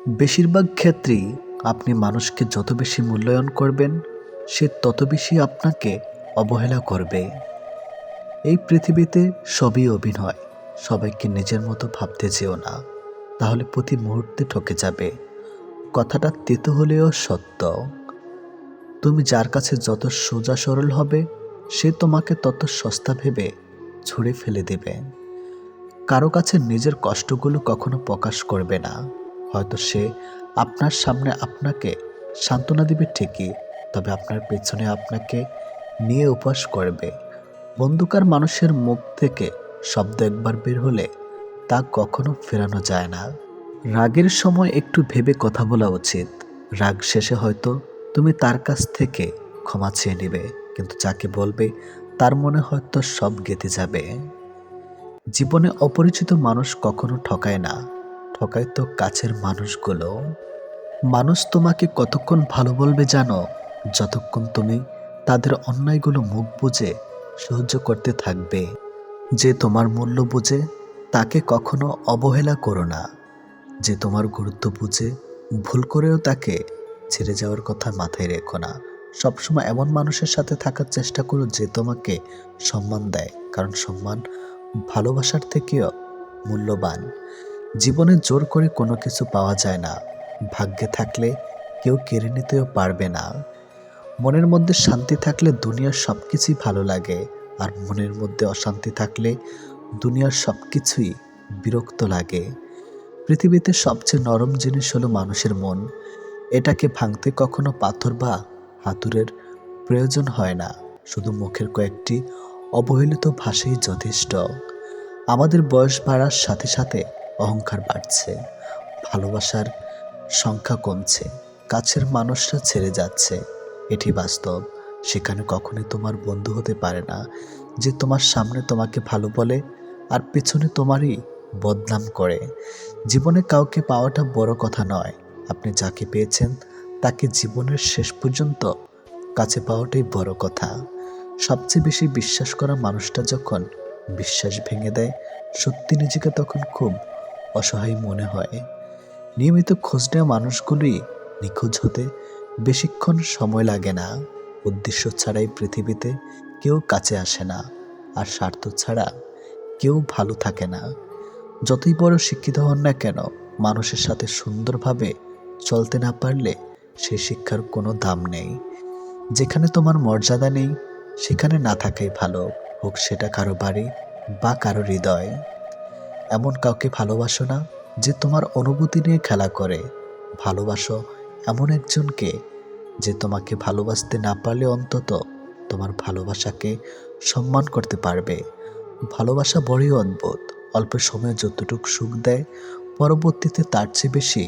বেশিরভাগ ক্ষেত্রেই আপনি মানুষকে যত বেশি মূল্যায়ন করবেন, সে তত বেশি আপনাকে অবহেলা করবে। এই পৃথিবীতে সবই অভিনয়। সবাইকে নিজের মতো ভাবতে যেও না, তাহলে প্রতি মুহূর্তে ঠকে যাবে। কথাটা তেতো হলেও সত্য। তুমি যার কাছে যত সোজা সরল হবে, সে তোমাকে তত সস্তা ভেবে ছুঁড়ে ফেলে দেবে। কারো কাছে নিজের কষ্টগুলো কখনো প্রকাশ করবে না। হয়তো সে আপনার সামনে আপনাকে সান্ত্বনা দিবে ঠিকই, তবে আপনার পেছনে আপনাকে নিয়ে উপহাস করবে। বন্দুকার মানুষের মুখ থেকে শব্দ একবার বের হলে তা কখনো ফেরানো যায় না। রাগের সময় একটু ভেবে কথা বলা উচিত। রাগ শেষে হয়তো তুমি তার কাছ থেকে ক্ষমা চেয়ে নেবে, কিন্তু যাকে বলবে তার মনে হয়তো সব গেঁথে যাবে। জীবনে অপরিচিত মানুষ কখনো ঠকায় না, ঠকায় তো কাছের মানুষগুলো। মানুষ তোমাকে কতক্ষণ ভালো বলবে জানো? যতক্ষণ তুমি তাদের অন্যায়গুলো মুখ বুজে সহ্য করতে থাকবে। যে তোমার মূল্য বুঝে তাকে কখনো অবহেলা করো না। যে তোমার গুরুত্ব বুঝে ভুল করেও তাকে ছেড়ে যাওয়ার কথা মাথায় রেখো না। সবসময় এমন মানুষের সাথে থাকার চেষ্টা করো যে তোমাকে সম্মান দেয়, কারণ সম্মান ভালোবাসার থেকেও মূল্যবান। জীবনে জোর করে কোনো কিছু পাওয়া যায় না। ভাগ্যে থাকলে কেউ কেড়ে নিতেও পারবে না। মনের মধ্যে শান্তি থাকলে দুনিয়ার সব কিছুই ভালো লাগে, আর মনের মধ্যে অশান্তি থাকলে দুনিয়ার সব কিছুই বিরক্ত লাগে। পৃথিবীতে সবচেয়ে নরম জিনিস হলো মানুষের মন। এটাকে ভাঙতে কখনো পাথর বা হাতুড়ের প্রয়োজন হয় না, শুধু মুখের কয়েকটি অবহেলিত ভাষাই যথেষ্ট। আমাদের বয়স বাড়ার সাথে সাথে অহংকার বাড়ছে, ভালোবাসার সংখ্যা কমছে, কাছের মানুষরা ছেড়ে যাচ্ছে। এটি বাস্তব। সেখানে কখনোই তোমার বন্ধু হতে পারে না যে তোমার সামনে তোমাকে ভালো বলে আর পেছনে তোমারই বদনাম করে। জীবনে কাউকে পাওয়াটা বড় কথা নয়, আপনি যাকে পেয়েছেন তাকে জীবনের শেষ পর্যন্ত কাছে পাওয়াটাই বড় কথা। সবচেয়ে বেশি বিশ্বাস করা মানুষটা যখন বিশ্বাস ভেঙে দেয়, সত্যি নিজেকে তখন খুব অসহায় মনে হয়। নিয়মিত খোঁজ নেওয়া মানুষগুলি নিখোঁজ হতে বেশিক্ষণ সময় লাগে না। উদ্দেশ্য ছাড়াই পৃথিবীতে কেউ কাছে আসে না, আর স্বার্থ ছাড়া কেউ ভালো থাকে না। যতই বড় শিক্ষিত হন না কেন, মানুষের সাথে সুন্দরভাবে চলতে না পারলে সেই শিক্ষার কোনো দাম নেই। যেখানে তোমার মর্যাদা নেই, সেখানে না থাকাই ভালো, হোক সেটা কারো বাড়ি বা কারো হৃদয়। এমন কাউকে ভালোবাসো না যে তোমার অনুভূতি নিয়ে খেলা করে। ভালোবাসো এমন একজনকে যে তোমাকে ভালোবাসতে না পারলে অন্তত তোমার ভালোবাসাকে সম্মান করতে পারবে। ভালোবাসা বড়ই অদ্ভুত। অল্প সময়ে যতটুকু সুখ দেয়, পরবর্তীতে তার চেয়ে বেশি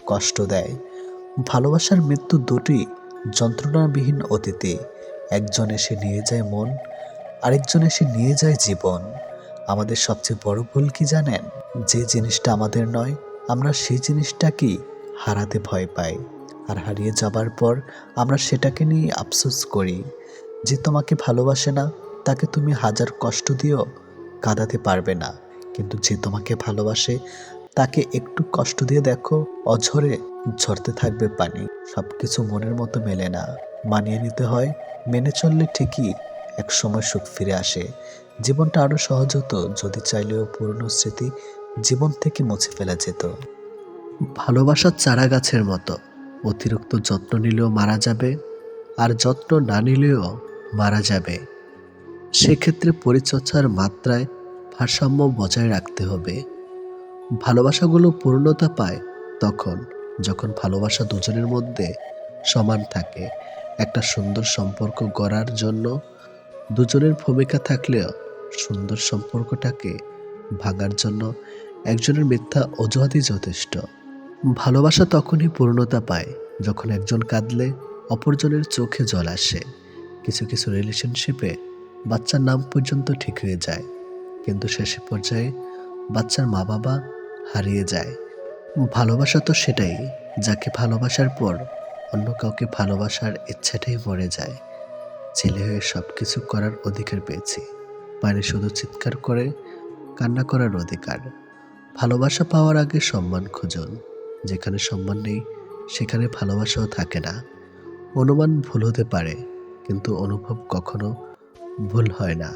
কষ্ট দেয়। ভালোবাসার মৃত্যু দুটি যন্ত্রণাবিহীন অতীতে। একজন এসে নিয়ে যায় মন, আরেকজন এসে নিয়ে যায় জীবন। আমাদের সবচেয়ে বড় ভুল কি জানেন? যে জিনিসটা আমাদের নয়, আমরা সেই জিনিসটাকেই হারাতে ভয় পাই, আর হারিয়ে যাবার পর আমরা সেটাকে নিয়ে আফসোস করি। যে তোমাকে ভালোবাসে না তাকে তুমি হাজার কষ্ট দিয়েও কাঁদাতে পারবে না, কিন্তু যে তোমাকে ভালোবাসে তাকে একটু কষ্ট দিয়ে দেখো, অঝরে ঝরতে থাকবে পানি। সবকিছু মনের মতো মেলে না, মানিয়ে নিতে হয়। মেনে চললে ঠিকই এক সময় সুখ ফিরে আসে। জীবনটা আরো সহজ হতো যদি চাইলেও পুরনো স্মৃতি জীবন থেকে মুছে ফেলা যেত। ভালোবাসা চারা গাছের মতো, অতিরিক্ত যত্ন নিলেও মারা যাবে, আর যত্ন না নিলেও মারা যাবে। সেক্ষেত্রে পরিচর্যার মাত্রায় ভারসাম্য বজায় রাখতে হবে। ভালোবাসাগুলো পূর্ণতা পায় তখন যখন ভালোবাসা দুজনের মধ্যে সমান থাকে। একটা সুন্দর সম্পর্ক গড়ার জন্য দুজনের ভূমিকা থাকলেও সুন্দর সম্পর্কটাকে ভাঙার জন্য একজনের মিথ্যা অজুহাতই যথেষ্ট। ভালোবাসা তখনই পূর্ণতা পায় যখন একজন কাঁদলে অপরজনের চোখে জল আসে। কিছু কিছু রিলেশনশিপে বাচ্চার নাম পর্যন্ত ঠিক হয়ে যায়, কিন্তু শেষ পর্যায়ে বাচ্চার মা বাবা হারিয়ে যায়। ভালোবাসা তো সেটাই, যাকে ভালোবাসার পর অন্য কাউকে ভালোবাসার ইচ্ছাটাই মরে যায়। ছেলে হয়ে সব কিছু করার অধিকার পেয়েছি, পায়নি শুধু চিৎকার করে কান্না করার অধিকার। ভালোবাসা পাওয়ার আগে সম্মান খুঁজুন, যেখানে সম্মান নেই সেখানে ভালোবাসাও থাকে না। অনুমান ভুল হতে পারে, কিন্তু অনুভব কখনো ভুল হয় না।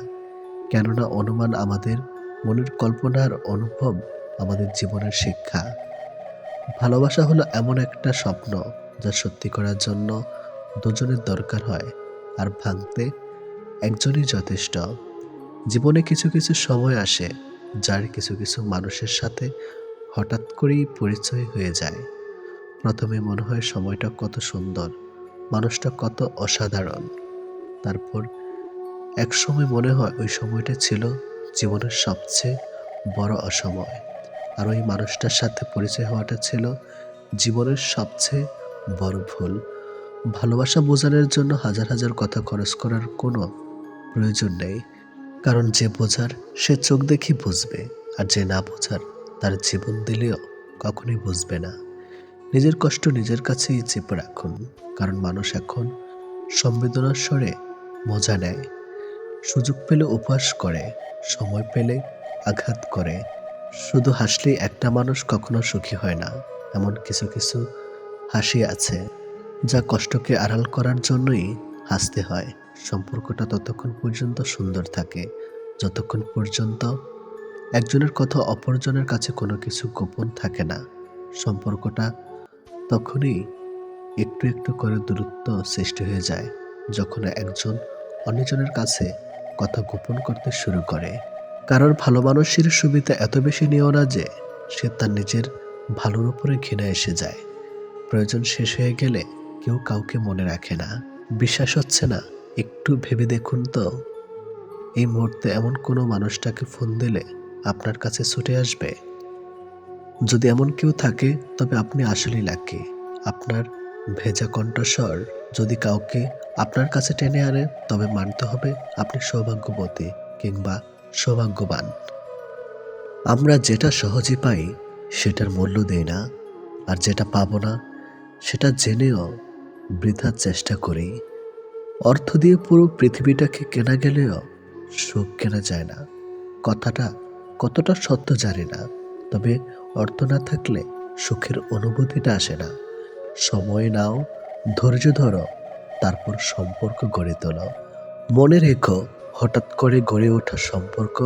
কেননা অনুমান আমাদের মনের কল্পনার, অনুভব আমাদের জীবনের শিক্ষা। ভালোবাসা হলো এমন একটা স্বপ্ন যা সত্যি করার জন্য দুজনের দরকার হয়, আর ভাঙতে একজনই যথেষ্ট। জীবনে কিছু কিছু সময় আসে যার কিছু কিছু মানুষের সাথে হঠাৎ করেই পরিচয় হয়ে যায়। প্রথমে মনে হয় সময়টা কত সুন্দর, মানুষটা কত অসাধারণ। তারপর এক সময় মনে হয় ওই সময়টা ছিল জীবনের সবচেয়ে বড় অসময়। আর ওই মানুষটার সাথে পরিচয় হওয়াটা ছিল জীবনের সবচেয়ে বড় ভুল। ভালোবাসা বোঝানোর জন্য হাজার হাজার কথা খরচ করার কোনো প্রয়োজন নেই। কারণ যে বোঝার সে চোখ দেখে বুঝবে, আর যে না বোঝার তার জীবন দিলেও কখনোই বুঝবে না। নিজের কষ্ট নিজের কাছেই চেপে রাখুন, কারণ মানুষ এখন সংবেদনার স্বরে মজা নেয়। সুযোগ পেলে উপহাস করে, সময় পেলে আঘাত করে। শুধু হাসলেই একটা মানুষ কখনো সুখী হয় না। এমন কিছু কিছু হাসি আছে যা কষ্টকে আড়াল করার জন্যই হাসতে হয়। সম্পর্কটা ততক্ষণ পর্যন্ত সুন্দর থাকে যতক্ষণ পর্যন্ত একজনের কথা অপরজনের কাছে কোনো কিছু গোপন থাকে না। সম্পর্কটা তখনই একটু একটু করে দূরত্ব সৃষ্টি হয়ে যায় যখন একজন অন্যজনের কাছে কথা গোপন করতে শুরু করে। কারোর ভালো মানুষের সুবিধা এত বেশি নিও না যে সে তার নিজের ভালোর উপরে ঘৃণা এসে যায়। প্রয়োজন শেষ হয়ে গেলে কেউ কাউকে মনে রাখে না। বিশ্বাস হচ্ছে না? একটু ভেবে দেখুন তো, এই মুহূর্তে এমন কোনো মানুষটাকে ফোন দিলে আপনার কাছে ছুটে আসবে? যদি এমন কেউ থাকে তবে আপনি আসলেই লাকি। আপনার ভেজা কণ্ঠস্বর যদি কাউকে আপনার কাছে টেনে আনে তবে মানতে হবে আপনি সৌভাগ্যবতী কিংবা সৌভাগ্যবান। আমরা যেটা সহজে পাই সেটার মূল্য দেই না, আর যেটা পাবো না সেটা জেনেও বৃথার চেষ্টা করি। অর্থ দিয়ে পুরো পৃথিবীটাকে কেনা গেলেও সুখ কেনা যায় না। কথাটা কতটা সত্য জানি না, তবে অর্থ না থাকলে সুখের অনুভূতিটা আসে না। সময় নাও, ধৈর্য ধরো, তারপর সম্পর্ক গড়ে তোলো। মনে রেখো, হঠাৎ করে গড়ে ওঠা সম্পর্ক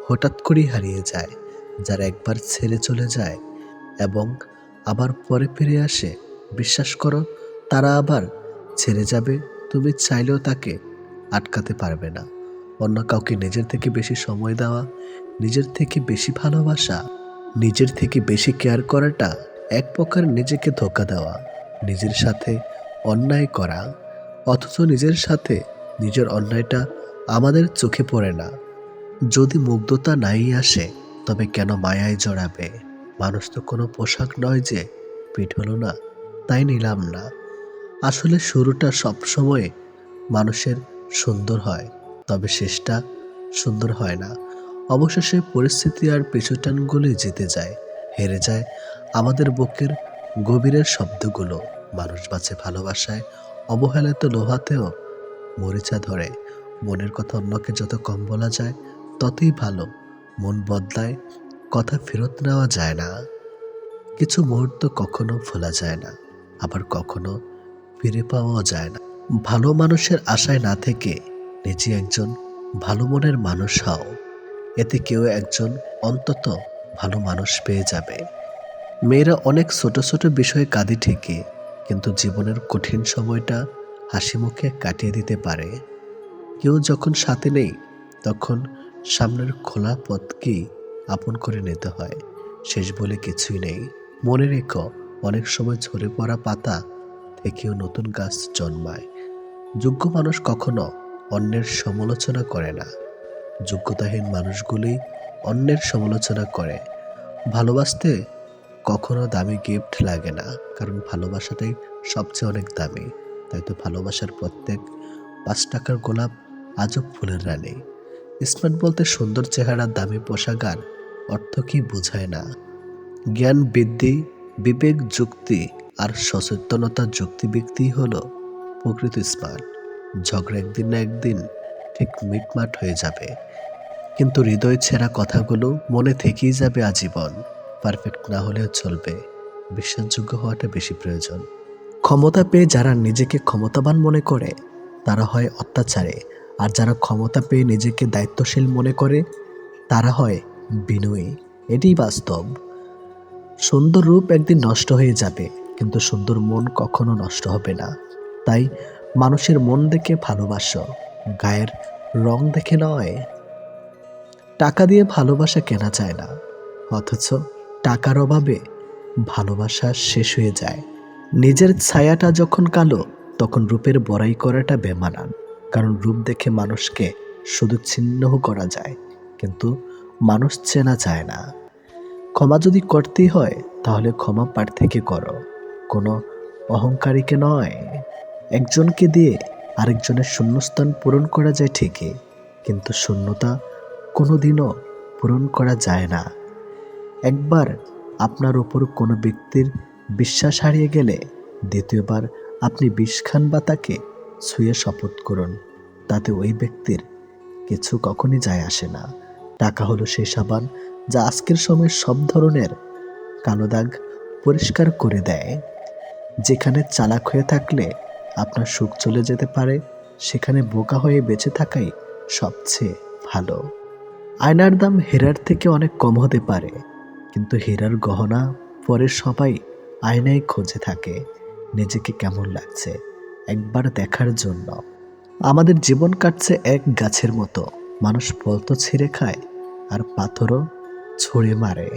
হঠাৎ করেই হারিয়ে যায়। যারা একবার ছেড়ে চলে যায় এবং আবার পরে ফিরে আসে, বিশ্বাস করো তারা আবার ছেড়ে যাবে, তুমি চাইলেও তাকে আটকাতে পারবে না। অন্য কাউকে নিজের থেকে বেশি সময় দেওয়া, নিজের থেকে বেশি ভালোবাসা, নিজের থেকে বেশি কেয়ার করাটা এক প্রকার নিজেকে ধোঁকা দেওয়া, নিজের সাথে অন্যায় করা। অথচ নিজের সাথে নিজের অন্যায়টা আমাদের চোখে পড়ে না। যদি মুগ্ধতা নাই আসে তবে কেন মায়ায় জড়াবে? মানুষ তো কোনো পোশাক নয় যে পিঠ হলো না তাই নিলাম না। আসলে শুরুটা সবসময় মানুষের সুন্দর হয়, তবে শেষটা সুন্দর হয় না। অবশেষে পরিস্থিতি আর পিছুটানগুলি জিতে যায়, হেরে যায় আমাদের বুকের গভীরের শব্দগুলো। মানুষ বাঁচে ভালোবাসায়, অবহেলাতে লোহাতেও মরিচা ধরে। মনের কথা অন্যকে যত কম বলা যায় ততই ভালো। মন বদলায়, কথা ফেরত নেওয়া যায় না। কিছু মুহূর্ত কখনো ভোলা যায় না, আবার কখনো ফিরে পাওয়াও যায় না। ভালো মানুষের আশায় না থেকে নিজে একজন ভালো মনের মানুষ হও, এতে কেউ একজন অন্তত ভালো মানুষ পেয়ে যাবে। মেয়েরা অনেক ছোট ছোট বিষয়ে কাঁদে ঠিকই, কিন্তু জীবনের কঠিন সময়টা হাসি মুখে কাটিয়ে দিতে পারে। কেউ যখন সাথে নেই তখন সামনের খোলা পথকেই আপন করে নিতে হয়। শেষ বলে কিছুই নেই। মনে রেখো, অনেক সময় ঝরে পড়া পাতা থেকেও নতুন গাছ জন্মায়। যোগ্য মানুষ কখনো অন্যের সমালোচনা করে না, যোগ্যতাহীন মানুষগুলোই অন্যের সমালোচনা করে। ভালোবাসতে কখনো দামি গিফট লাগে না, কারণ ভালোবাসাটাই সবচেয়ে অনেক দামি। তাই তো ভালোবাসার প্রত্যেক 5 টাকার গোলাপ আজব ফুলের রানী। স্মার্ট বলতে সুন্দর চেহারা, দামি পোশাকার অর্থ কি বোঝায় না। জ্ঞান, বৃদ্ধি, বিবেক, যুক্তি আর সচেতনতা যুক্তি ব্যক্তি হলো প্রকৃত স্মার্ট। ঝগড়া একদিন না একদিন ঠিক মিটমাট হয়ে যাবে, কিন্তু হৃদয় ছেঁড়া কথাগুলো মনে থেকেই যাবে আজীবন। পারফেক্ট না হলেও চলবে, বিশ্বাসযোগ্য হওয়াটা বেশি প্রয়োজন। ক্ষমতা পেয়ে যারা নিজেকে ক্ষমতাবান মনে করে তারা হয় অত্যাচারে, আর যারা ক্ষমতা পেয়ে নিজেকে দায়িত্বশীল মনে করে তারা হয় বিনয়ী। এটাই বাস্তব। সুন্দর রূপ একদিন নষ্ট হয়ে যাবে, কিন্তু সুন্দর মন কখনো নষ্ট হবে না। তাই মানুষের মন দেখে ভালোবাসো, গায়ের রং দেখে নয়। টাকা দিয়ে ভালোবাসা কেনা যায় না, অথচ টাকার অভাবে ভালোবাসা শেষ হয়ে যায়। নিজের ছায়াটা যখন কালো, তখন রূপের বড়াই করাটা বেমানান। কারণ রূপ দেখে মানুষকে শুধু চিহ্নিত করা যায়, কিন্তু মানুষ চেনা যায় না। ক্ষমা যদি করতেই হয় তাহলে ক্ষমা প্রার্থীকে করো, কোনো অহংকারীকে নয়। একজনকে দিয়ে আরেকজনের শূন্যস্থান পূরণ করা যায় ঠিকই, কিন্তু শূন্যতা কোনোদিনও পূরণ করা যায় না। একবার আপনার ওপর কোনো ব্যক্তির বিশ্বাস হারিয়ে গেলে দ্বিতীয়বার আপনি বিষ খান বা তাকে ছুঁয়ে শপথ করুন, তাতে ওই ব্যক্তির কিছু কখনই যায় আসে না। টাকা হলো সেই সাবান যা আজকের সময় সব ধরনের কালো দাগ পরিষ্কার করে দেয়। যেখানে চালাক হয়ে থাকলে আপনার সুখ চলে যেতে পারে, সেখানে বোকা হয়ে বেঁচে থাকাই সবচেয়ে ভালো। আয়নার দাম হীরার থেকে অনেক কম হতে পারে, কিন্তু হীরার গহনা পরে সবাই আয়নায় খুঁজে থাকে নিজেকে কেমন লাগছে একবার দেখার জন্য। আমাদের জীবন কাটছে এক গাছের মতো, মানুষ ফল তো ছিঁড়ে খায় আর পাথরও ছুঁড়ে মারে।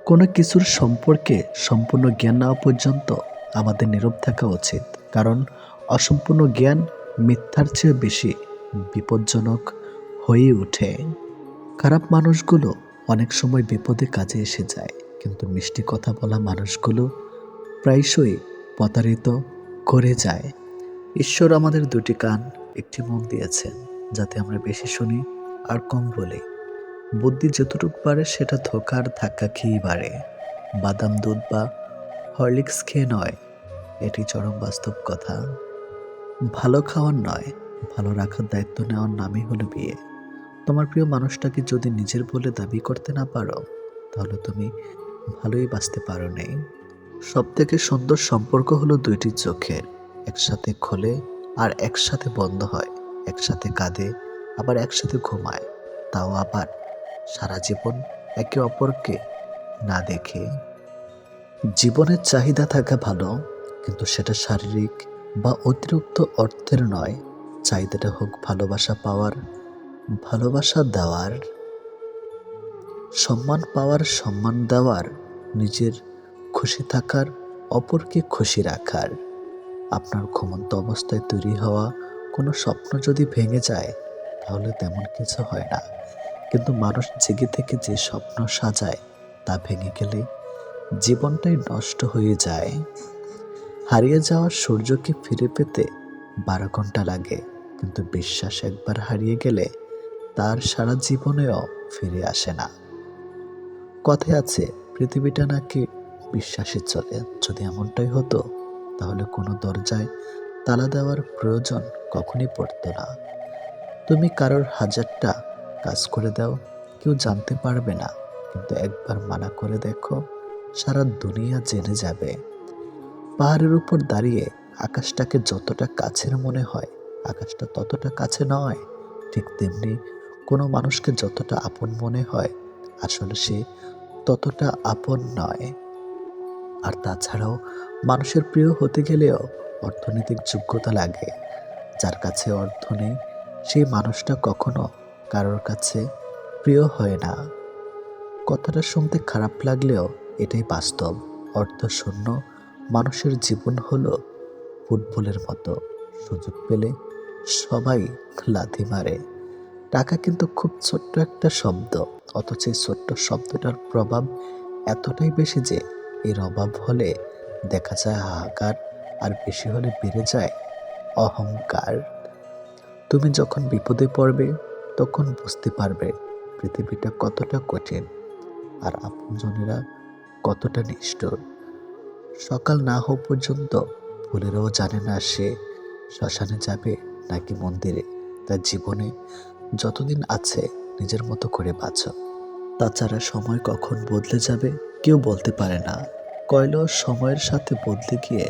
কোনো কিছুর সম্পর্কে সম্পূর্ণ জ্ঞান নেওয়া পর্যন্ত আমাদের নীরব থাকা উচিত, কারণ অসম্পূর্ণ জ্ঞান মিথ্যার চেয়ে বেশি বিপজ্জনক হয়ে ওঠে। খারাপ মানুষগুলো অনেক সময় বিপদে কাজে এসে যায়, কিন্তু মিষ্টি কথা বলা মানুষগুলো প্রায়শই প্রতারিত করে যায়। ঈশ্বর আমাদের দুটি কান, একটি মুখ দিয়েছেন, যাতে আমরা বেশি শুনি আর কম বলি। বুদ্ধি যতটুকু বাড়ে সেটা ধোকার ধাক্কা খেয়েই বাড়ে, বাদাম দুধ বা হরলিক্স খেয়ে নয়। এটি চরম বাস্তব কথা। ভালো খাওয়ার নয়, ভালো রাখার দায়িত্ব নেওয়ার নামই হলো বিয়ে। তোমার প্রিয় মানুষটাকে যদি নিজের বলে দাবি করতে না পারো, তাহলে তুমি ভালোই বাঁচতে পারো নি। সব থেকে সুন্দর সম্পর্ক হলো দুইটি চোখের, একসাথে খোলে আর একসাথে বন্ধ হয়, একসাথে কাঁদে আবার একসাথে ঘুমায়, তাও আবার সারা জীবন একে অপরকে না দেখে। জীবনের চাহিদা থাকা ভালো, কিন্তু সেটা শারীরিক বা অতিরিক্ত অর্থের নয়। চাহিদাটা হোক ভালোবাসা পাওয়ার, ভালোবাসা দেওয়ার, সম্মান পাওয়ার, সম্মান দেওয়ার, নিজের খুশি থাকার, অপরকে খুশি রাখার। আপনার ঘুমন্ত অবস্থায় তৈরি হওয়া কোনো স্বপ্ন যদি ভেঙে যায় তাহলে তেমন কিছু হয় না, কিন্তু মানুষ জেগে থেকে যে স্বপ্ন সাজায় তা ভেঙে গেলে জীবনটাই নষ্ট হয়ে যায়। হারিয়ে যাওয়া সূর্যকে ফিরে পেতে 12 ঘন্টা লাগে, কিন্তু বিশ্বাস একবার হারিয়ে গেলে তার সারা জীবনেও ফিরে আসে না। কথায় আছে পৃথিবীটা নাকি বিশ্বাসে চলে। যদি এমনটাই হতো তাহলে কোনো দরজায় তালা দেওয়ার প্রয়োজন কখনই পড়তো না। তুমি কারোর 1000টা কাজ করে দাও, কেউ জানতে পারবে না, কিন্তু একবার মানা করে দেখো, সারা দুনিয়া জেনে যাবে। পাহাড়ের উপর দাঁড়িয়ে আকাশটাকে যতটা কাছের মনে হয়, আকাশটা ততটা কাছে নয়। ঠিক তেমনি কোনো মানুষকে যতটা আপন মনে হয়, আসলে সে ততটা আপন নয়। আর তাছাড়াও মানুষের প্রিয় হতে গেলেও অর্থনৈতিক যোগ্যতা লাগে। যার কাছে অর্থ নেই সেই মানুষটা কখনো কারোর কাছে প্রিয় হয় না। কথাটা শুনতে খারাপ লাগলেও এটাই বাস্তব। অর্থশূন্য মানুষের জীবন হলো ফুটবলের মতো, সুযোগ পেলে সবাই লাথি মারে। টাকা কিন্তু খুব ছোট্ট একটা শব্দ, অথচ এই ছোট্ট শব্দটার প্রভাব এতটাই বেশি যে এর অভাব হলে দেখা যায় হাহাকার, আর বেশি হলে বেড়ে যায় অহংকার। তুমি যখন বিপদে পড়বে তখন বুঝতে পারবে পৃথিবীটা কতটা কঠিন আর আপনজনেরা কতটা নিষ্ঠুর। সকাল না হওয়া পর্যন্ত ফুলেরাও জানে না সে শ্মশানে যাবে নাকি মন্দিরে। তার জীবনে যতদিন আছে নিজের মতো করে বাঁচো। তাছাড়া সময় কখন বদলে যাবে কেউ বলতে পারে না। কয়লা সময়ের সাথে বদলে গিয়ে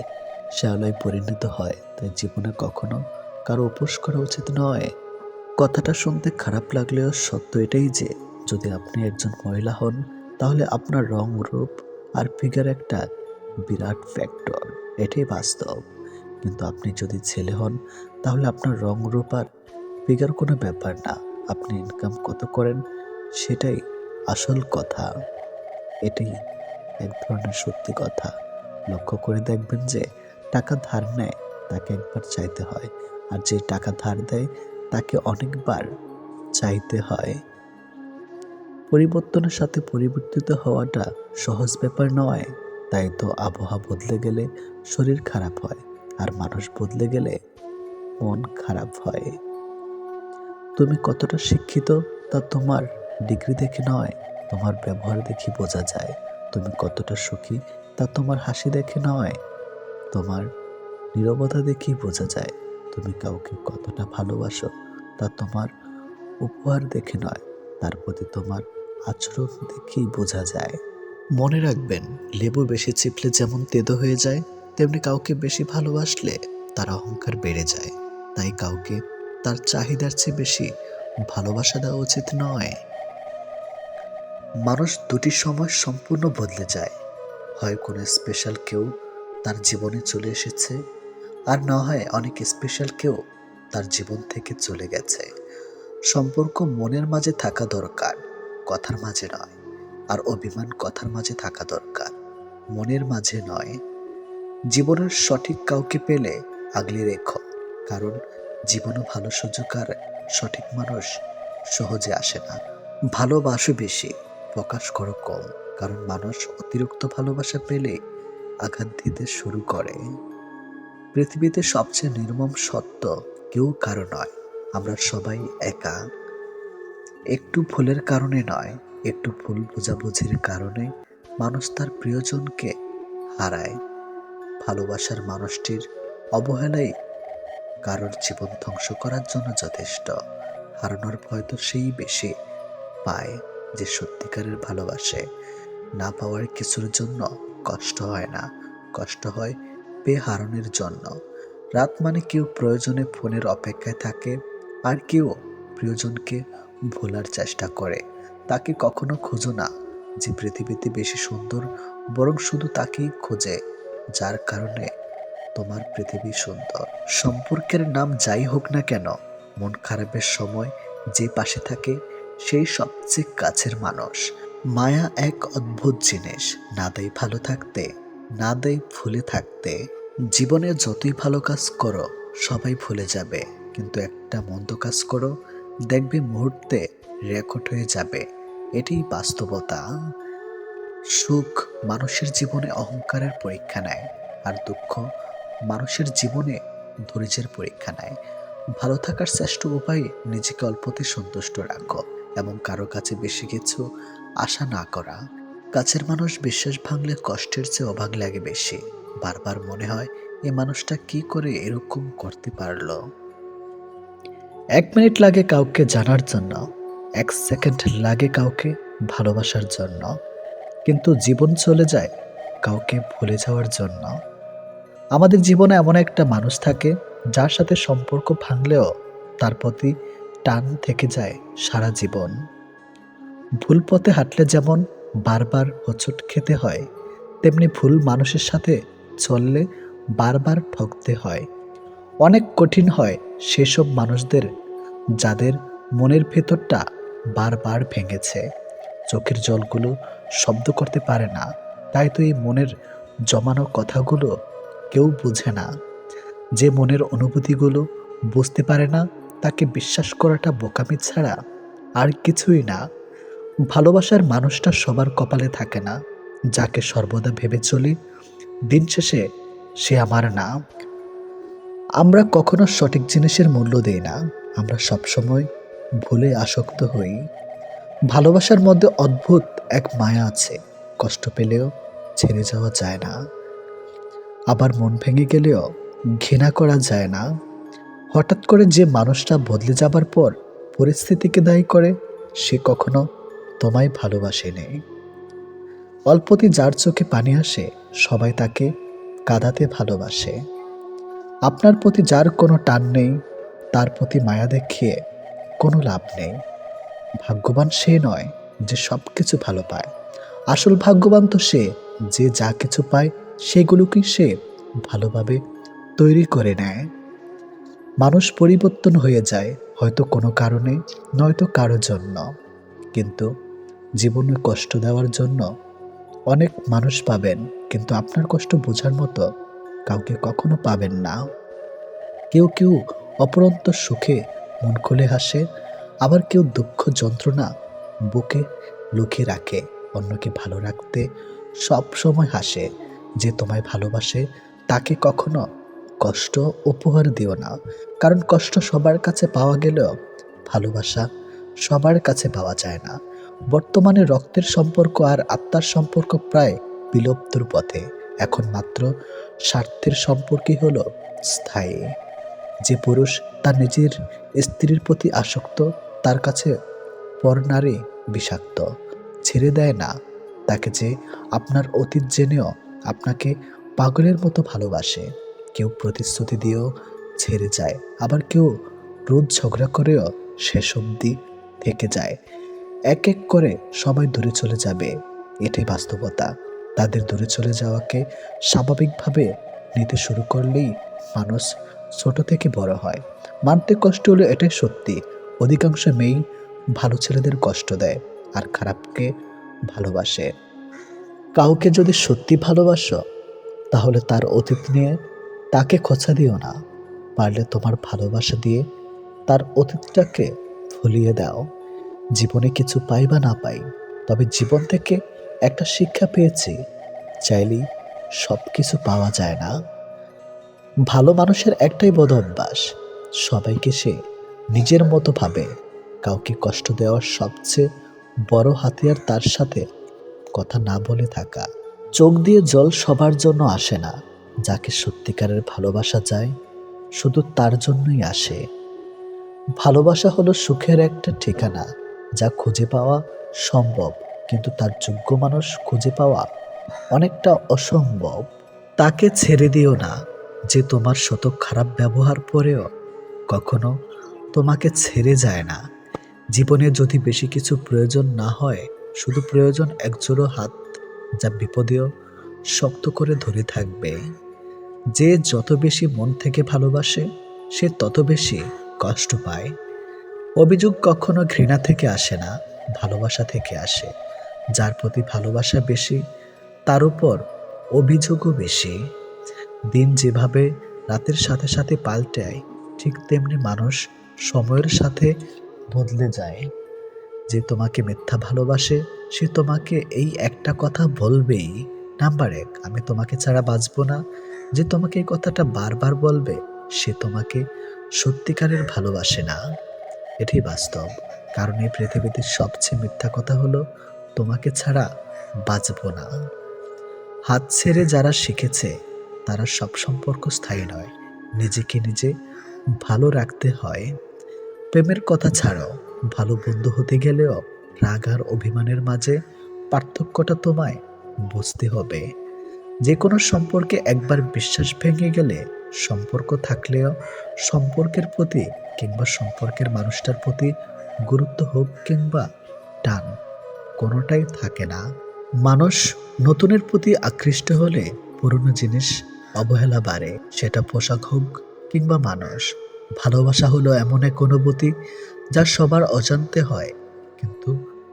শ্যাওলায় পরিণত হয়, তাই জীবনে কখনো কারো উপোস করা উচিত নয়। কথাটা শুনতে খারাপ লাগলেও সত্য এটাই যে যদি আপনি একজন মহিলা হন তাহলে আপনার রং, রূপ আর ফিগার একটা বিরাট ফ্যাক্টর, এটাই বাস্তব। কিন্তু আপনি যদি ছেলে হন তাহলে আপনার রং, রূপ আর ফিগার কোনো ব্যাপার না। আপনি ইনকাম কত করেন সেটাই আসল কথা। এটাই এক ধরনের সত্যি কথা। লক্ষ্য করে দেখবেন যে টাকা ধার নেয় তাকে একবার চাইতে হয়, আর যে টাকা ধার দেয় তাকে অনেকবার চাইতে হয়। পরিবর্তনের সাথে পরিবর্তিত হওয়াটা সহজ ব্যাপার নয়। তাই তো আবহাওয়া বদলে গেলে শরীর খারাপ হয়, আর মানুষ বদলে গেলে মন খারাপ হয়। তুমি কতটা শিক্ষিত তা তোমার ডিগ্রি দেখে নয়, তোমার ব্যবহার দেখে বোঝা যায়। তুমি কতটা সুখী তা তোমার হাসি দেখে নয়, তোমার নীরবতা দেখেই বোঝা যায়। তুমি কাউকে কতটা ভালোবাসো তা তোমার উপহার দেখে নয়, তার প্রতি তোমার আচরণ দেখেই বোঝা যায়। মনে রাখবেন, লেবু বেশি চিপলে যেমন তেতো হয়ে যায়, তেমনি কাউকে বেশি ভালোবাসলে তার অহংকার বেড়ে যায়। তাই কাউকে তার চাহিদার চেয়ে বেশি ভালোবাসা দেওয়া উচিত নয়। মানুষ দুটি সময় সম্পূর্ণ বদলে যায়, হয় কোনো স্পেশাল কেউ তার জীবনে চলে এসেছে, আর না হয় অনেক স্পেশাল কেউ তার জীবন থেকে চলে গেছে। সম্পর্ক মনের মাঝে থাকা দরকার, কথার মাঝে নয়। আর অভিমান কথার মাঝে থাকা দরকার, মনের মাঝে নয়। জীবনের সঠিক কাউকে পেলে আগলে রেখো, কারণ জীবনও ভালো সুযোগ আর সঠিক মানুষ সহজে আসে না। ভালোবাসো বেশি, প্রকাশ করো কম, কারণ মানুষ অতিরিক্ত ভালোবাসা পেলে আঘাত দিতে শুরু করে। পৃথিবীতে সবচেয়ে নির্মম সত্য, কেউ কারো নয়, আমরা সবাই একা। একটু ভুলের কারণে নয়, একটু ভুল বোঝাবুঝির কারণে মানুষ তার প্রিয়জনকে হারায়। ভালোবাসার মানুষটির অবহেলাই কারোর জীবন ধ্বংস করার জন্য যথেষ্ট। হারানোর ভয় তো সেই বেশি পায় যে সত্যিকারের ভালোবাসে। না পাওয়ার কিছুর জন্য কষ্ট হয় না, কষ্ট হয় পেয়ে হারানোর জন্য। রাত মানে কেউ প্রয়োজনে ফোনের অপেক্ষায় থাকে, আর কেউ প্রিয়জনকে ভোলার চেষ্টা করে। তাকে কখনো খোঁজো না যে পৃথিবীতে বেশি সুন্দর, বরং শুধু তাকেই খোঁজে যার কারণে তোমার পৃথিবী সুন্দর। সম্পর্কের নাম যাই হোক না কেন, মন খারাপের সময় যে পাশে থাকে সেই সবচেয়ে কাছের মানুষ। মায়া এক অদ্ভুত জিনিস, না দেয় ভালো থাকতে, না দেয় ভুলে থাকতে। জীবনে যতই ভালো কাজ করো সবাই ভুলে যাবে, কিন্তু একটা মন্দ কাজ করো দেখবে মুহূর্তে রেকর্ড হয়ে যাবে। এটাই বাস্তবতা। সুখ মানুষের জীবনে অহংকারের পরীক্ষা নেয়, আর দুঃখ মানুষের জীবনে ধৈর্যের পরীক্ষা নেয়। ভালো থাকার শ্রেষ্ঠ উপায় নিজেকে অল্পতে সন্তুষ্ট রাখো, এবং কারো কাছে বেশি কিছু আশা না করা। কাছের মানুষ বিশ্বাস ভাঙলে কষ্টের চেয়ে অবাক লাগে বেশি। বারবার মনে হয় এই মানুষটা কি করে এরকম করতে পারলো। 1 মিনিট লাগে কাউকে জানার জন্য, 1 সেকেন্ড লাগে কাউকে ভালোবাসার জন্য, কিন্তু জীবন চলে যায় কাউকে ভুলে যাওয়ার জন্য। আমাদের জীবনে এমন একটা মানুষ থাকে যার সাথে সম্পর্ক ভাঙলেও তার প্রতি টান থেকে যায় সারা জীবন। ভুল পথে হাঁটলে যেমন বারবার হোঁচট খেতে হয়, তেমনি ভুল মানুষের সাথে চললে বারবার ঠকতে হয়। অনেক কঠিন হয় সেসব মানুষদের যাদের মনের ভেতরটা বারবার ভেঙেছে। চোখের জলগুলো শব্দ করতে পারে না, তাই তো এই মনের জমানো কথাগুলো কেউ বুঝে না। যে মনের অনুভূতিগুলো বুঝতে পারে না তাকে বিশ্বাস করাটা বোকামি ছাড়া আর কিছুই না। ভালোবাসার মানুষটা সবার কপালে থাকে না। যাকে সর্বদা ভেবে চলি দিন শেষে সে আমার না। আমরা কখনো সঠিক জিনিসের মূল্য দেই না, আমরা সবসময় ভুলে আসক্ত হই। ভালোবাসার মধ্যে অদ্ভুত এক মায়া আছে, কষ্ট পেলেও ছেড়ে যাওয়া যায় না, আবার মন ভেঙে গেলেও ঘৃণা করা যায় না। হঠাৎ করে যে মানুষটা বদলে যাবার পর পরিস্থিতিকে দায়ী করে, সে কখনো তোমায় ভালোবাসেনি। অল্পতে যার চোখে পানি আসে সবাই তাকে কাঁদাতে ভালোবাসে। আপনার প্রতি যার কোনো টান নেই তার প্রতি মায়া দেখিয়ে কোনো লাভ নেই। ভাগ্যবান সে নয় যে সব কিছু ভালো পায়, আসল ভাগ্যবান তো সে যে যা কিছু পায় সেগুলোকে সে ভালোভাবে তৈরি করে নেয়। মানুষ পরিবর্তন হয়ে যায়, হয়তো কোনো কারণে, নয়তো কারো জন্য, কিন্তু জীবনে কষ্ট দেওয়ার জন্য অনেক মানুষ পাবেন, কিন্তু আপনার কষ্ট বোঝার মতো কাউকে কখনো পাবেন না। কেউ কেউ অপরন্ত সুখে মন খুলে হাসে, আবার কেউ দুঃখ যন্ত্রণা বুকে লুকিয়ে রাখে। অন্যকে ভালো রাখতে সব সময় হাসে। যে তোমায় ভালোবাসে তাকে কখনো কষ্ট উপহার দিও না, কারণ কষ্ট সবার কাছে পাওয়া গেলেও ভালোবাসা সবার কাছে পাওয়া যায় না। বর্তমানে রক্তের সম্পর্ক আর আত্মার সম্পর্ক প্রায় বিলুপ্তর পথে। এখন মাত্র স্বার্থের সম্পর্কই হলো স্থায়ী। যে পুরুষ তার নিজের স্ত্রীর প্রতি আসক্ত তার কাছে পরনারী বিষাক্ত। ছেড়ে দেয় না তাকে যে আপনার অতীত জেনেও আপনাকে পাগলের মতো ভালোবাসে। কেউ প্রতিশ্রুতি দিয়েও ছেড়ে যায়, আবার কেউ রোজ ঝগড়া করেও শেষ অবধি থেকে যায়। এক এক করে সবাই দূরে চলে যাবে, এটাই বাস্তবতা। তাদের দূরে চলে যাওয়াকে স্বাভাবিকভাবে নিতে শুরু করলেই মানুষ ছোট থেকে বড় হয়। মানতে কষ্ট হলে এটাই সত্যি। অধিকাংশ মেয়েই ভালো ছেলেদের কষ্ট দেয় আর খারাপকে ভালোবাসে। কাউকে যদি সত্যি ভালোবাসো তাহলে তার অতীত নিয়ে তাকে খোঁচা দিও না। পারলে তোমার ভালোবাসা দিয়ে তার অতীতটাকে ভুলিয়ে দাও। জীবনে কিছু পাই বা না পাই, তবে জীবন থেকে একটা শিক্ষা পেয়েছি, চাইলেই সব কিছু পাওয়া যায় না। ভালো মানুষের একটাই বদ অভ্যাস, সবাইকে সে নিজের মতো ভাবে। কাউকে কষ্ট দেওয়ার সবচেয়ে বড় হাতিয়ার তার সাথে কথা না বলে থাকা। চোখ দিয়ে জল সবার জন্য আসে না, যাকে সত্যিকারের ভালোবাসা যায় শুধু তার জন্যই আসে। ভালোবাসা হলো সুখের একটা ঠিকানা, যা খুঁজে পাওয়া সম্ভব, কিন্তু তার যোগ্য মানুষ খুঁজে পাওয়া অনেকটা অসম্ভব। তাকে ছেড়ে দিও না যে তোমার শত খারাপ ব্যবহার পরেও কখনো তোমাকে ছেড়ে যায় না। জীবনে যদি বেশি কিছু প্রয়োজন না হয়, শুধু প্রয়োজন একজোড়ো হাত, যা বিপদেও শক্ত করে ধরে থাকবে। যে যত বেশি মন থেকে ভালোবাসে সে তত বেশি কষ্ট পায়। অভিযোগ কখনো ঘৃণা থেকে আসে না, ভালোবাসা থেকে আসে। যার প্রতি ভালোবাসা বেশি তার উপর অভিযোগও বেশি। দিন যেভাবে রাতের সাথে সাথে পাল্টায়, ঠিক তেমনি মানুষ সময়ের সাথে বদলে যায়। যে তোমাকে মিথ্যা ভালোবাসে সে তোমাকে এই একটা কথা বলবেই, নাম্বার এক, আমি তোমাকে ছাড়া বাঁচবো না। যে তোমাকে এই কথাটা বারবার বলবে সে তোমাকে সত্যিকারের ভালোবাসে না। এটাই বাস্তব। কারণ এই পৃথিবীতে সবচেয়ে মিথ্যা কথা হলো তোমাকে ছাড়া বাঁচবো না। হাত ছেড়ে যারা শিখেছে তারা সব সম্পর্ক স্থায়ী নয়। নিজেকে নিজে ভালো রাখতে হয়। প্রেমের কথা ছাড়ো, ভালো বন্ধু হতে গেলেও রাগ আর অভিমানের মাঝে পার্থক্যটা তোমায় বুঝতে হবে। যে কোনো সম্পর্কে একবার বিশ্বাস ভেঙে গেলে সম্পর্ক থাকলেও সম্পর্কের প্রতি কিংবা সম্পর্কের মানুষটার প্রতি গুরুত্ব হোক কিংবা টান, কোনোটাই থাকে না। মানুষ নতুনের প্রতি আকৃষ্ট হলে পুরনো জিনিস অবহেলা বাড়ে, সেটা পোশাক হোক কিংবা মানুষ। ভালোবাসা হলো এমন এক অনুভূতি যা সবার অজান্তে হয়, কিন্তু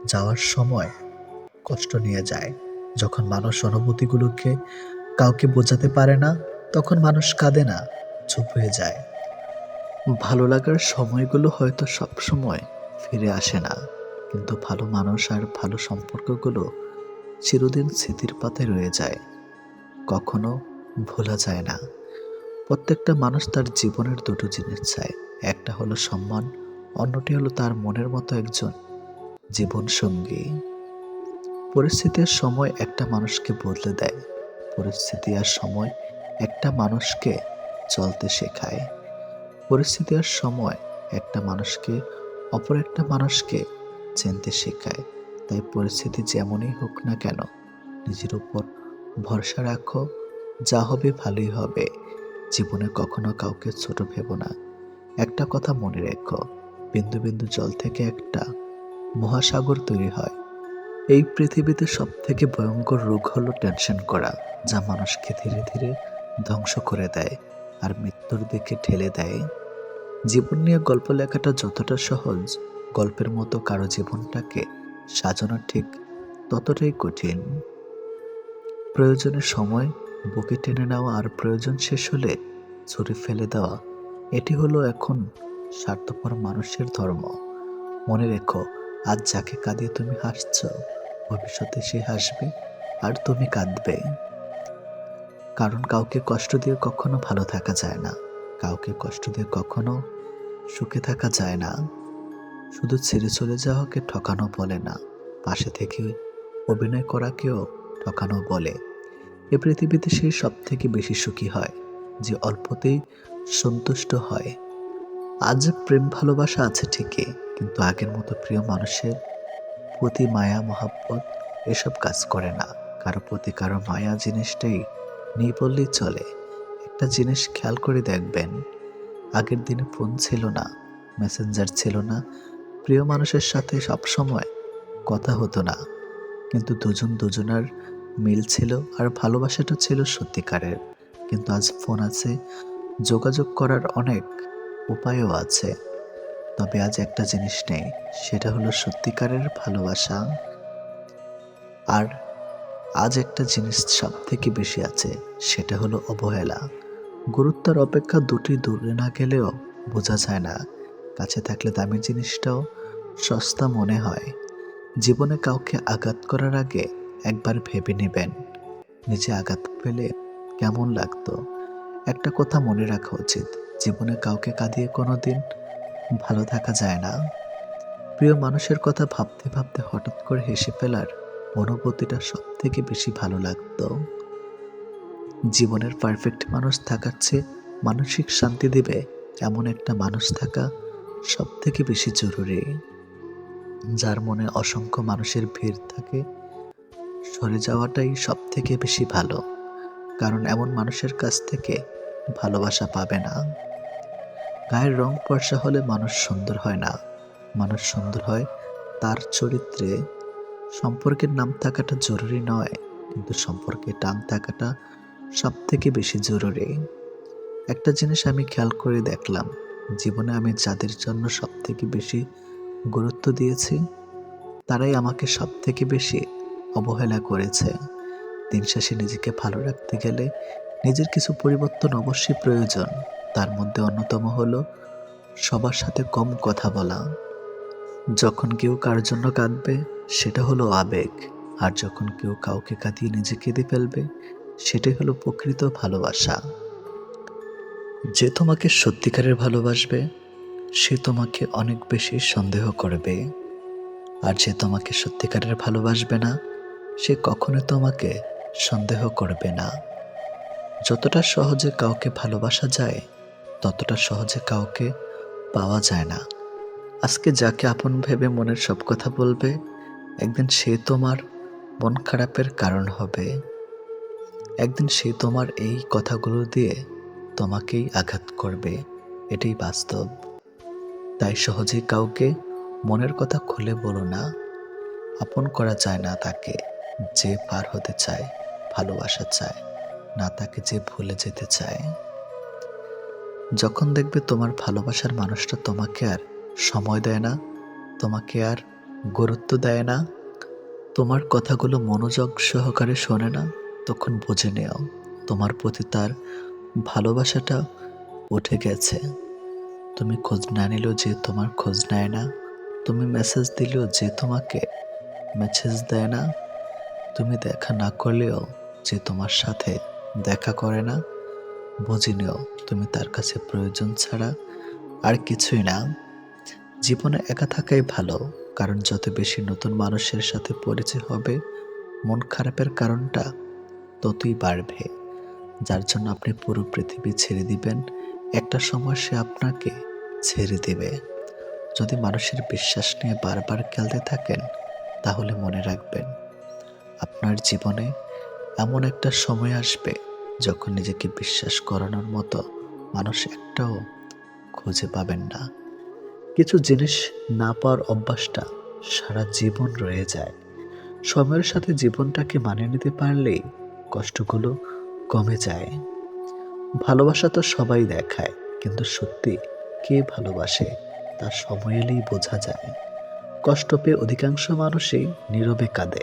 যাওয়ার সময় কষ্ট নিয়ে যায়। যখন মানুষ অনুভূতিগুলোকে কাউকে বোঝাতে পারে না তখন মানুষ কাঁদে না, চুপ হয়ে যায়। ভালো লাগার সময়গুলো হয়তো সব সময় ফিরে আসে না, কিন্তু ভালো মানুষ আর ভালো সম্পর্কগুলো চিরদিন স্মৃতির পাতায় রয়ে যায়, কখনো ভোলা যায় না। প্রত্যেকটা মানুষ তার জীবনের দুটো জিনিস চায়, একটা হলো সম্মান, অন্যটি হলো তার মনের মতো একজন জীবন সঙ্গী। পরিস্থিতির সময় একটা মানুষকে বদলে দেয়, পরিস্থিতি আর সময় একটা মানুষকে চলতে শেখায়। পরিস্থিতি আর সময় একটা মানুষকে অপর একটা মানুষকে চিনতে শেখায়। তাই পরিস্থিতি যেমনই হোক না কেন, নিজের উপর ভরসা রাখো, যা হবে ভালোই হবে। জীবনে কখনো কাউকে ছোট ভেবো না। একটা কথা মনে রেখো, বিন্দু বিন্দু জল থেকে একটা মহাসাগর তৈরি হয়। এই পৃথিবীতে সব থেকে ভয়ঙ্কর রোগ হলো টেনশন করা, যা মানুষকে ধীরে ধীরে ধ্বংস করে দেয় আর মৃত্যুর দিকে ঠেলে দেয়। জীবন নিয়ে গল্প লেখাটা যতটা সহজ, গল্পের মতো কারো জীবনটাকে সাজানো ঠিক ততটাই কঠিন। প্রয়োজনের সময় বুকে টেনে নেওয়া আর প্রয়োজন শেষ হলে ছুরি ফেলে দেওয়া, এটি হলো এখন স্বার্থপর মানুষের ধর্ম। মনে রেখো, আজ যাকে কাঁদিয়ে তুমি হাসছ, ভবিষ্যতে সে হাসবে আর তুমি কাঁদবে। কারণ কাউকে কষ্ট দিয়ে কখনো ভালো থাকা যায় না, কাউকে কষ্ট দিয়ে কখনো সুখে থাকা যায় না। শুধু ছেড়ে চলে যাওয়াকে ঠকানো বলে না, পাশে থেকে অভিনয় করাকেও ঠকানো বলে। এ পৃথিবীতে সেই সব থেকে বেশি সুখী হয় যে অল্পতেই সন্তুষ্ট হয়। আজ প্রেম ভালোবাসা আছে ঠিকই, কিন্তু আগের মতো প্রিয় মানুষের প্রতি মায়া মহাব্বত এসব কাজ করে না। কারো প্রতি কারো মায়া জিনিসটাই নেই বললেই চলে। একটা জিনিস খেয়াল করে দেখবেন, আগের দিনে ফোন ছিল না, মেসেঞ্জার ছিল না, প্রিয় মানুষের সাথে সবসময় কথা হতো না, কিন্তু দুজন দুজনার মিল ছিল আর ভালোবাসাটা ছিল সত্যিকারের। কিন্তু আজ ফোন আছে, যোগাযোগ করার অনেক উপায়ও আছে, তবে আজ একটা জিনিস নেই, সেটা হলো সত্যিকারের ভালোবাসা। আর আজ একটা জিনিস সব থেকে বেশি আছে, সেটা হলো অবহেলা। গুরুত্বের অপেক্ষা দুটি দূরে না গেলেও বোঝা যায় না, কাছে থাকলে দামি জিনিসটাও সস্তা মনে হয়। জীবনে কাউকে আঘাত করার আগে একবার ভেবে নেবেন, নিজে আঘাত পেলে কেমন লাগতো। একটা কথা মনে রাখা উচিত, জীবনে কাউকে কাঁদিয়ে কোনোদিন ভালো থাকা যায় না। প্রিয় মানুষের কথা ভাবতে ভাবতে হঠাৎ করে হেসে ফেলার অনুভূতিটা সব থেকে বেশি ভালো লাগতো। জীবনের পারফেক্ট মানুষ থাকার চেয়ে মানসিক শান্তি দেবে এমন একটা মানুষ থাকা সব থেকে বেশি জরুরি। যার মনে অসংখ্য মানুষের ভিড় থাকে, সরে যাওয়াটাই সব থেকে বেশি ভালো, কারণ এমন মানুষের কাছ থেকে ভালোবাসা পাবে না। গায়ের রং ফর্সা হলে মানুষ সুন্দর হয় না, মানুষ সুন্দর হয় তার চরিত্রে। সম্পর্কের নাম থাকাটা জরুরি নয়, কিন্তু সম্পর্কে টান থাকাটা সব থেকে বেশি জরুরি। একটা জিনিস আমি খেয়াল করে দেখলাম, জীবনে আমি যাদের জন্য সব থেকে বেশি গুরুত্ব দিয়েছি, তারাই আমাকে সব থেকে বেশি অবহেলা করেছে। দিন শেষে নিজেকে ভালো রাখতে গেলে নিজের কিছু পরিবর্তন অবশ্যই প্রয়োজন। তার মধ্যে অন্যতম হলো সবার সাথে কম কথা বলা। যখন কেউ কার জন্য কাঁদবে, সেটা হলো আবেগ, আর যখন কেউ কাউকে কাঁদিয়ে নিজে কেঁদে ফেলবে, সেটাই হলো প্রকৃত ভালোবাসা। যে তোমাকে সত্যিকারের ভালোবাসবে, সে তোমাকে অনেক বেশি সন্দেহ করবে, আর যে তোমাকে সত্যিকারের ভালোবাসবে না, সে কখনো তোমাকে সন্দেহ করবে না। যতটা সহজে কাউকে ভালোবাসা যায়, ততটা সহজে কাউকে পাওয়া যায় না। আজকে যাকে আপন ভেবে মনের সব কথা বলবে, একদিন সে তোমার মন খারাপের কারণ হবে। একদিন সে তোমার এই কথাগুলো দিয়ে তোমাকেই আঘাত করবে, এটাই বাস্তব। তাই সহজেই কাউকে মনের কথা খুলে বলো না। আপন করা যায় না তাকে যে পার হতে চায়, ভালোবাসা চায় না তাকে যে ভুলে যেতে চায়। যখন দেখবে তোমার ভালোবাসার মানুষটা তোমাকে আর সময় দেয় না, তোমাকে আর গুরুত্ব দেয় না, তোমার কথাগুলো মনোযোগ সহকারে শোনে না, তখন বুঝে নেও তোমার প্রতি তার ভালোবাসাটা উঠে গেছে। তুমি খোঁজ না নিলেও যে তোমার খোঁজ নেয় না, তুমি মেসেজ দিলেও যে তোমাকে মেসেজ দেয় না, তুমি দেখা না করলেও যে তোমার সাথে দেখা করে না, বুঝে নিও তুমি তার কাছে প্রয়োজন ছাড়া আর কিছুই না। জীবনে একা থাকাই ভালো, কারণ যত বেশি নতুন মানুষের সাথে পরিচয় হবে, মন খারাপের কারণটা ততই বাড়বে। যার জন্য আপনি পুরো পৃথিবী ছেড়ে দিবেন, একটা সময় সে আপনাকে ছেড়ে দেবে। যদি মানুষের বিশ্বাস নিয়ে বারবার খেলতে থাকেন, তাহলে মনে রাখবেন, আপনার জীবনে এমন একটা সময় আসবে যখন নিজেকে বিশ্বাস করানোর মতো মানুষ একটাও খুঁজে পাবেন না। কিছু জিনিস না পাওয়ার অভ্যাসটা সারা জীবন রয়ে যায়। সময়ের সাথে জীবনটাকে মানিয়ে নিতে পারলেই কষ্টগুলো কমে যায়। ভালোবাসা তো সবাই দেখায়, কিন্তু সত্যি কে ভালোবাসে তা সময় এলেই বোঝা যায়। কষ্ট পেয়ে অধিকাংশ মানুষই নীরবে কাঁদে,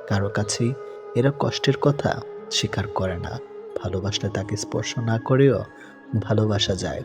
কারো কাছেই এরা কষ্টের কথা স্বীকার করে না। ভালোবাসলে তাকে স্পর্শ না করেও ভালোবাসা যায়।